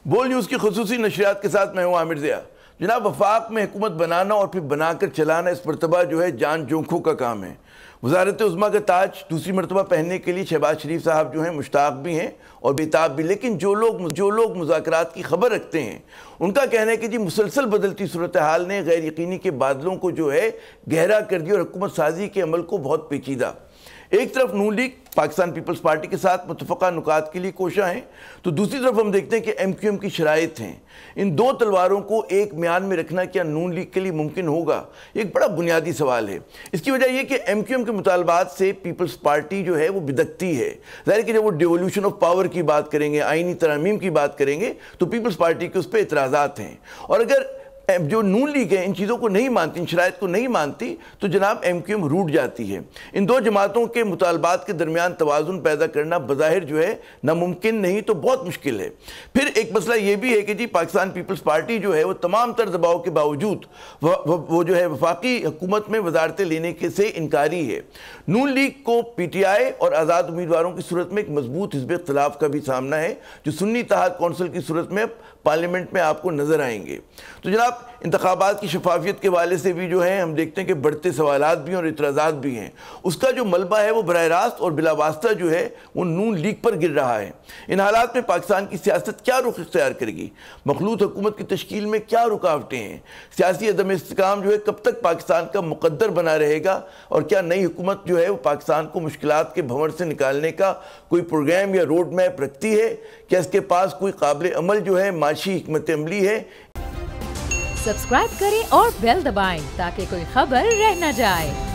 बोल न्यूज़ की खुसूसी नशरियात के साथ मैं हूँ आमिर ज़िया। जनाब, वफाक में हुकूमत बनाना और फिर बनाकर चलाना इस मरतबा जो है जान जोखों का काम है। वज़ारत उज़्मा का ताज दूसरी मरतबा पहनने के लिए शहबाज शरीफ साहब जो हैं मुश्ताक भी हैं और बेताब भी। लेकिन जो लोग मुज़ाकरात की खबर रखते हैं उनका कहना है कि जी मुसलसल बदलती सूरत हाल ने गैर यकीनी के बादलों को जो है गहरा कर दिया और हुकूमत साजी के अमल को बहुत पेचीदा। एक तरफ नून लीग पाकिस्तान पीपल्स पार्टी के साथ मुतफ़क़ा नुकात के लिए कोशा हैं, तो दूसरी तरफ हम देखते हैं कि MQM की शराइत हैं। इन दो तलवारों को एक म्यान में रखना क्या नून लीग के लिए मुमकिन होगा? एक बड़ा बुनियादी सवाल है। इसकी वजह यह कि MQM के मुतालबात से पीपल्स पार्टी जो है वो बिदकती है। ज़ाहिर कि जब वो डिवोल्यूशन ऑफ पावर की बात करेंगे, आइनी तरमीम की बात करेंगे, तो पीपल्स पार्टी के उस पर एतराज़ात हैं। और अगर जो नून लीग है इन चीज़ों को नहीं मानती, इन शराइत को नहीं मानती, तो जनाब MQM रूठ जाती है। इन दो जमातों के मुतालबात के दरमियान तवाज़ुन पैदा करना बज़ाहिर जो है नामुमकिन नहीं तो बहुत मुश्किल है। फिर एक मसला ये भी है कि जी पाकिस्तान पीपल्स पार्टी जो है वो तमाम तर दबाव के बावजूद वो जो है वफाकी हुकूमत में वजारतें लेने के से इनकारी है। नून लीग को PTI और आज़ाद उम्मीदवारों की सूरत में एक मजबूत हिज़्ब इख्तिलाफ का भी सामना है, जो सुन्नी इत्तेहाद कौंसिल की सूरत में पार्लियामेंट में आपको नज़र आएंगे। तो जनाब, इंतखाबात की शफाफियत के वाले से भी जो है हम देखते हैं कि बढ़ते सवालात भी और इतराज़ात भी हैं। उसका जो मलबा है वो बराह रास्त और बिलावास्ता जो है वो नून लीग पर गिर रहा है। इन हालात में पाकिस्तान की सियासत क्या रुख इख्तियार करेगी? मखलूत हुकूमत की तश्कील में क्या रुकावटें हैं? सियासी अदम इस्तेकाम जो है कब तक पाकिस्तान का मुकद्दर बना रहेगा? और क्या नई हुकूमत जो है वो पाकिस्तान को मुश्किलात के भंवर से निकालने का कोई प्रोग्राम या रोड मैप रखती है? क्या इसके पास कोई काबिल अमल जो है माशी हिकमत अमली है? सब्सक्राइब करें और बेल दबाएं ताकि कोई खबर रह न जाए।